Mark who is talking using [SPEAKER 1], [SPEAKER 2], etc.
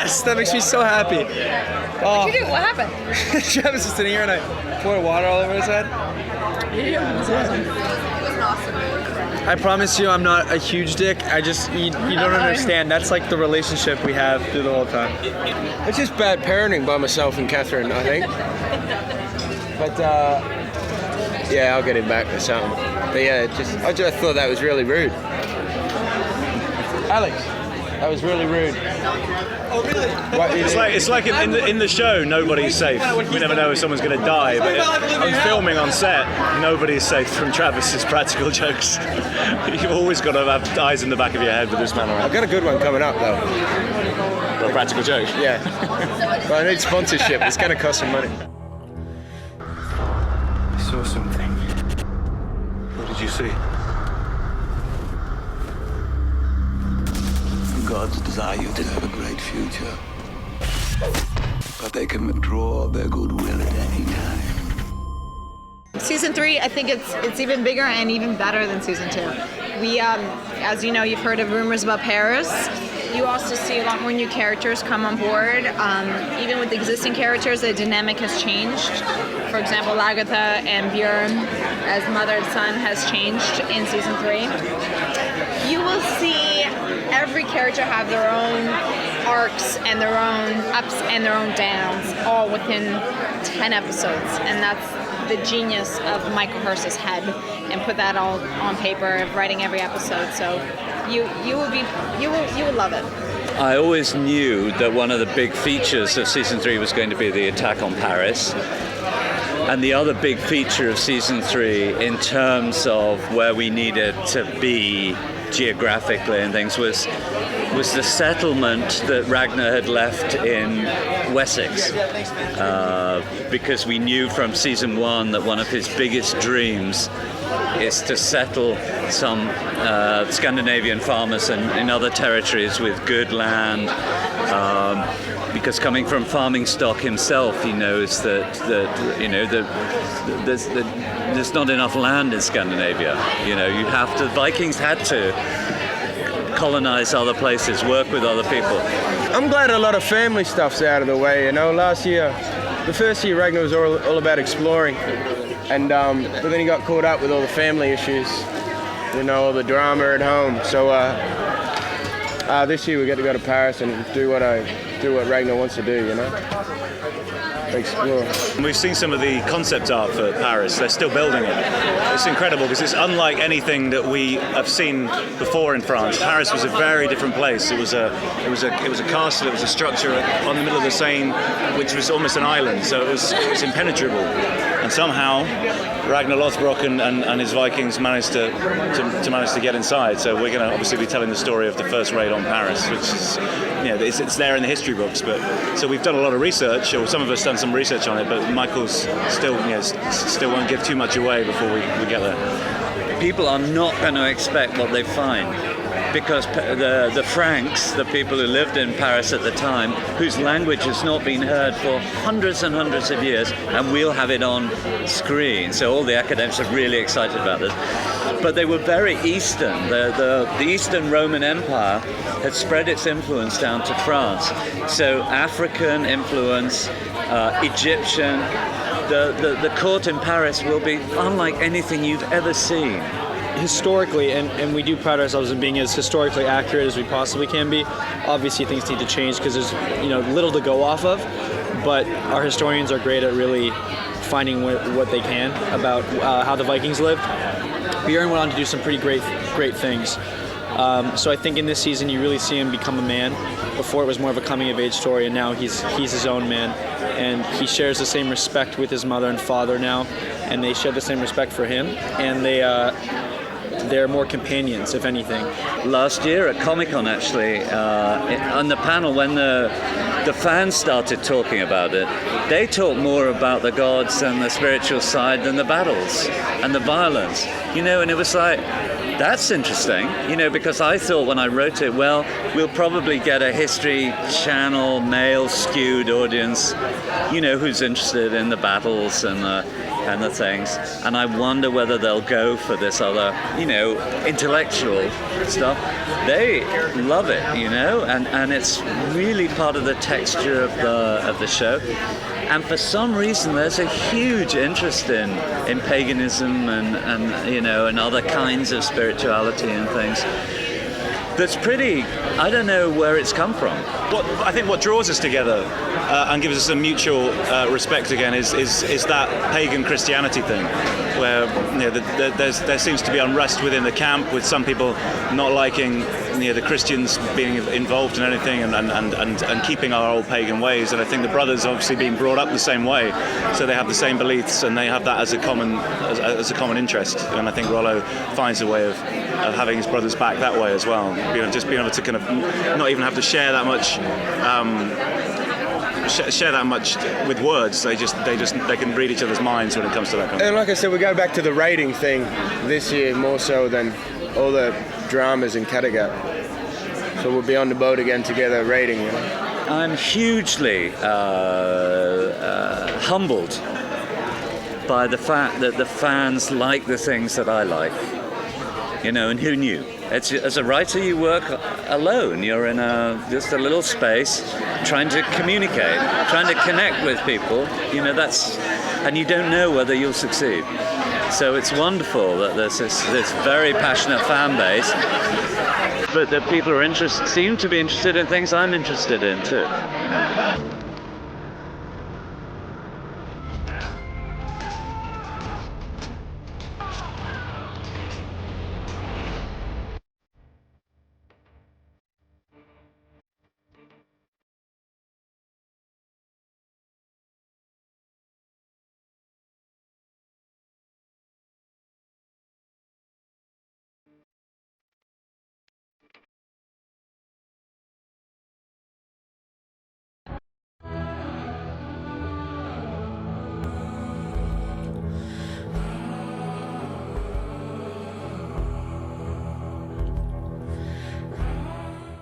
[SPEAKER 1] Yes, that makes me so happy. Oh.
[SPEAKER 2] What'd you do? What happened?
[SPEAKER 1] Travis is sitting here and I poured water all over his head.
[SPEAKER 2] Yeah, it was awesome. It was an awesome movie.
[SPEAKER 1] I promise you I'm not a huge dick. You don't understand. That's like the relationship we have through the whole time.
[SPEAKER 3] It's just bad parenting by myself and Catherine, I think. But yeah, I'll get him back or something. But yeah, I just thought that was really rude. Alex, that was really rude.
[SPEAKER 1] Oh really?
[SPEAKER 4] It's like in the show, nobody's safe. We never know if someone's going to die. But I'm filming on set. Nobody's safe from Travis's practical jokes. You've always got to have eyes in the back of your head with this man around.
[SPEAKER 3] I've got a good one coming up though.
[SPEAKER 4] For a practical joke.
[SPEAKER 3] Yeah. But I need sponsorship. It's going to cost some money.
[SPEAKER 4] I saw something. What did you see?
[SPEAKER 5] Gods desire you to have a great future, but they can withdraw their goodwill at any time.
[SPEAKER 2] Season 3, I think it's even bigger and even better than season 2. We, as you know, you've heard of rumors about Paris. You also see a lot more new characters come on board. Even with the existing characters, the dynamic has changed. For example, Lagertha and Björn, as mother and son, has changed in season 3. You will see every character have their own arcs and their own ups and their own downs, all within 10 episodes, and that's the genius of Michael Hirst's head, and put that all on paper, writing every episode. So you would love it.
[SPEAKER 6] I always knew that one of the big features of season 3 was going to be the attack on Paris. And the other big feature of season 3 in terms of where we needed to be geographically and things was the settlement that Ragnar had left in Wessex, because we knew from season 1 that one of his biggest dreams is to settle some Scandinavian farmers in other territories with good land, because coming from farming stock himself, he knows that there's not enough land in Scandinavia. The Vikings had to colonize other places, work with other people.
[SPEAKER 3] I'm glad a lot of family stuff's out of the way. Last year, the first year, Ragnar was all about exploring, and but then he got caught up with all the family issues, all the drama at home. So this year we get to go to Paris and do what Ragnar wants to do, explore.
[SPEAKER 4] We've seen some of the concept art for Paris. They're still building it. It's incredible because it's unlike anything that we have seen before in France. Paris was a very different place. It was a castle. It was a structure on the middle of the Seine, which was almost an island. So it was impenetrable. And somehow Ragnar Lothbrok and his Vikings managed to get inside. So we're going to obviously be telling the story of the first raid on Paris, which is it's there in the history books. But so we've done a lot of research, or some of us done some research on it. But Michael's still won't give too much away before we get there.
[SPEAKER 6] People are not going to expect what they find, because the Franks, the people who lived in Paris at the time, whose language has not been heard for hundreds and hundreds of years, and we'll have it on screen. So all the academics are really excited about this. But they were very Eastern. The Eastern Roman Empire had spread its influence down to France. So African influence, Egyptian. The court in Paris will be unlike anything you've ever seen.
[SPEAKER 1] Historically, and we do pride ourselves in being as historically accurate as we possibly can be. Obviously things need to change because there's little to go off of, but our historians are great at really finding what they can about how the Vikings lived. Björn went on to do some pretty great things. So I think in this season you really see him become a man. Before it was more of a coming of age story, and now he's his own man, and he shares the same respect with his mother and father now, and they share the same respect for him, and they're more companions, if anything.
[SPEAKER 6] Last year at Comic-Con, actually, on the panel, when the fans started talking about it, they talked more about the gods and the spiritual side than the battles and the violence. And it was like, that's interesting, because I thought when I wrote it, well, we'll probably get a History Channel male-skewed audience, who's interested in the battles and and the things, and I wonder whether they'll go for this other, intellectual stuff. They love it, and it's really part of the texture of the show. And for some reason, there's a huge interest in paganism and other kinds of spirituality and things. That's pretty. I don't know where it's come from.
[SPEAKER 4] I think what draws us together and gives us a mutual respect again is that pagan Christianity thing, where there seems to be unrest within the camp, with some people not liking the Christians being involved in anything and keeping our old pagan ways. And I think the brothers obviously being brought up the same way, so they have the same beliefs and they have that as a common interest. And I think Rollo finds a way of having his brothers back that way as well. Just being able to kind of not even have to share that much with words. They can read each other's minds when it comes to that kind of.
[SPEAKER 3] And like I said, we go back to the raiding thing this year more so than all the dramas in Kattegat. So we'll be on the boat again together raiding.
[SPEAKER 6] I'm hugely humbled by the fact that the fans like the things that I like. And who knew? As a writer, you work alone. You're in just a little space, trying to communicate, trying to connect with people. And you don't know whether you'll succeed. So it's wonderful that there's this very passionate fan base, but that people seem to be interested in things I'm interested in too.